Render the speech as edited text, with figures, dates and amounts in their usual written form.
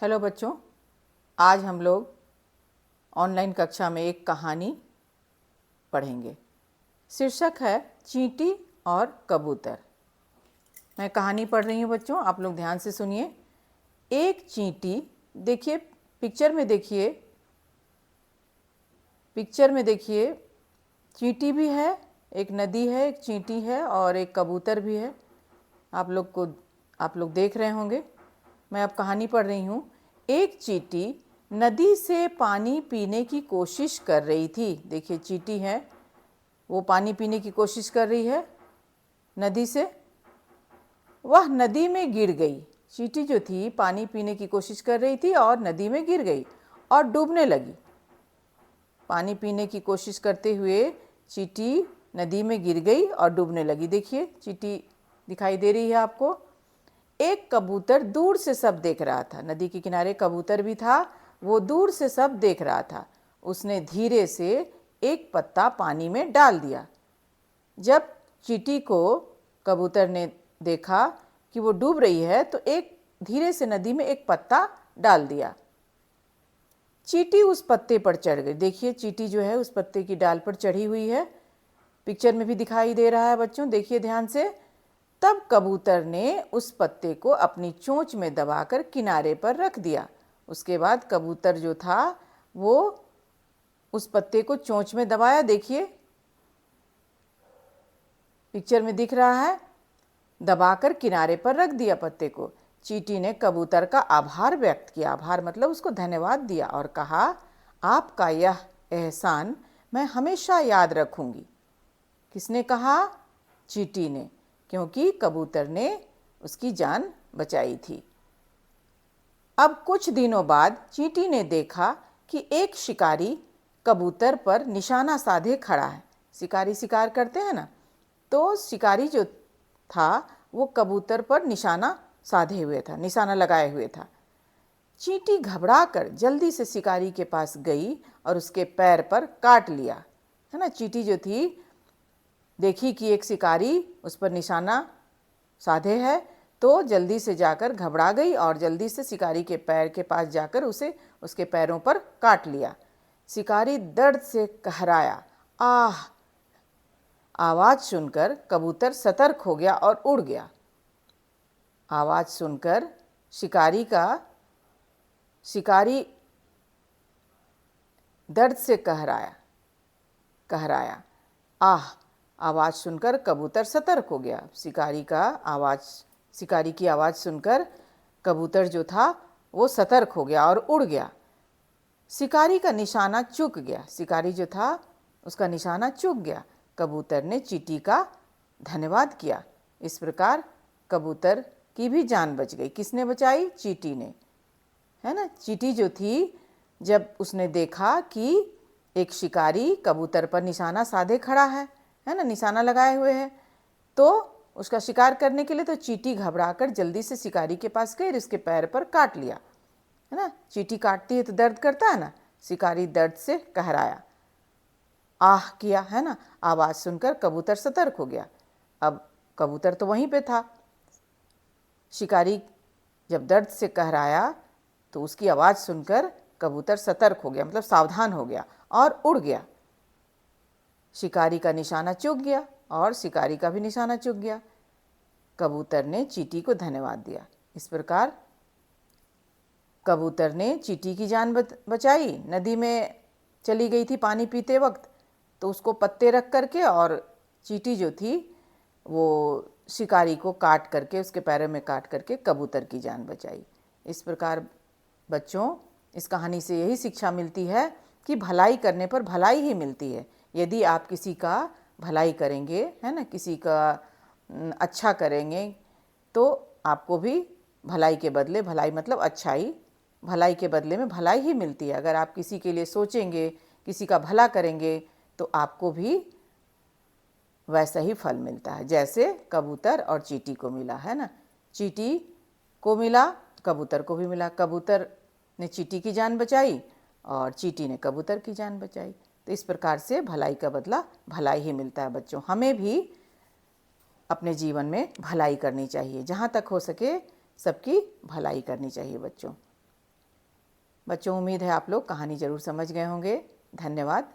Hello बच्चों, आज हम लोग ऑनलाइन कक्षा में एक कहानी पढ़ेंगे। शीर्षक है चींटी और कबूतर। मैं कहानी पढ़ रही हूँ बच्चों, आप लोग ध्यान से सुनिए। एक चींटी, देखिए पिक्चर में देखिए चींटी भी है, एक नदी है, एक चींटी है और एक कबूतर भी है। आप लोग देख रहे होंगे। मैं अब कहानी पढ़ रही हूँ। एक चींटी नदी से पानी पीने की कोशिश कर रही थी। देखिए चींटी है, वो पानी पीने की कोशिश कर रही है नदी से। वह नदी में गिर गई। चींटी जो थी पानी पीने की कोशिश कर रही थी और नदी में गिर गई और डूबने लगी। पानी पीने की कोशिश करते हुए चींटी नदी में गिर गई और डूबने लगी। देखिए चींटी दिखाई दे रही है आपको। एक कबूतर दूर से सब देख रहा था। नदी के किनारे कबूतर भी था, वो दूर से सब देख रहा था। उसने धीरे से एक पत्ता पानी में डाल दिया। जब चींटी को कबूतर ने देखा कि वो डूब रही है तो एक धीरे से नदी में एक पत्ता डाल दिया। चींटी उस पत्ते पर चढ़ गई। देखिए चींटी जो है उस पत्ते की डाल पर चढ़ी हुई है, पिक्चर में भी दिखाई दे रहा है बच्चों, देखिए ध्यान से। तब कबूतर ने उस पत्ते को अपनी चोंच में दबाकर किनारे पर रख दिया। उसके बाद कबूतर जो था वो उस पत्ते को चोंच में दबाया। देखिए पिक्चर में दिख रहा है, दबाकर किनारे पर रख दिया पत्ते को। चींटी ने कबूतर का आभार व्यक्त किया। आभार मतलब उसको धन्यवाद दिया और कहा, आपका यह एहसान मैं हमेशा याद रखूंगी। किसने कहा? चींटी ने, क्योंकि कबूतर ने उसकी जान बचाई थी। अब कुछ दिनों बाद चींटी ने देखा कि एक शिकारी कबूतर पर निशाना साधे खड़ा है। शिकारी शिकार करते हैं ना, तो शिकारी जो था वो कबूतर पर निशाना साधे हुए था, निशाना लगाए हुए था। चींटी घबराकर जल्दी से शिकारी के पास गई और उसके पैर पर काट लिया। है ना, चींटी जो थी देखी कि एक शिकारी उस पर निशाना साधे है तो जल्दी से जाकर घबरा गई और जल्दी से शिकारी के पैर के पास जाकर उसे उसके पैरों पर काट लिया। शिकारी दर्द से कहराया। आह! आवाज़ सुनकर कबूतर सतर्क हो गया और उड़ गया। आवाज़ सुनकर शिकारी दर्द से कहराया। आह! आवाज़ सुनकर कबूतर सतर्क हो गया। शिकारी की आवाज़ सुनकर कबूतर जो था वो सतर्क हो गया और उड़ गया। शिकारी का निशाना चूक गया। शिकारी जो था उसका निशाना चूक गया। कबूतर ने चींटी का धन्यवाद किया। इस प्रकार कबूतर की भी जान बच गई। किसने बचाई? चींटी ने, है ना। चींटी जो थी, जब उसने देखा कि एक शिकारी कबूतर पर निशाना साधे खड़ा है ना, निशाना लगाए हुए है, तो उसका शिकार करने के लिए, तो चींटी घबराकर जल्दी से शिकारी के पास गई और उसके पैर पर काट लिया। है ना, चींटी काटती है तो दर्द करता है ना। शिकारी दर्द से कहराया, आह किया, है ना। आवाज़ सुनकर कबूतर सतर्क हो गया। अब कबूतर तो वहीं पे था। शिकारी जब दर्द से कहराया तो उसकी आवाज़ सुनकर कबूतर सतर्क हो गया, मतलब सावधान हो गया और उड़ गया। शिकारी का निशाना चूक गया और शिकारी का भी निशाना चूक गया। कबूतर ने चींटी को धन्यवाद दिया। इस प्रकार कबूतर ने चींटी की जान बचाई। नदी में चली गई थी पानी पीते वक्त, तो उसको पत्ते रख करके, और चींटी जो थी वो शिकारी को काट करके, उसके पैरों में काट करके कबूतर की जान बचाई। इस प्रकार बच्चों, इस कहानी से यही शिक्षा मिलती है कि भलाई करने पर भलाई ही मिलती है। यदि आप किसी का भलाई करेंगे, है ना, किसी का अच्छा करेंगे, तो आपको भी भलाई के बदले, भलाई मतलब अच्छाई, भलाई के बदले में भलाई ही मिलती है। अगर आप किसी के लिए सोचेंगे, किसी का भला करेंगे, तो आपको भी वैसा ही फल मिलता है जैसे कबूतर और चींटी को मिला, है ना। चींटी को मिला, कबूतर को भी मिला। कबूतर ने चींटी की जान बचाई और चींटी ने कबूतर की जान बचाई। तो इस प्रकार से भलाई का बदला भलाई ही मिलता है बच्चों। हमें भी अपने जीवन में भलाई करनी चाहिए, जहाँ तक हो सके सबकी भलाई करनी चाहिए बच्चों। बच्चों, उम्मीद है आप लोग कहानी ज़रूर समझ गए होंगे। धन्यवाद।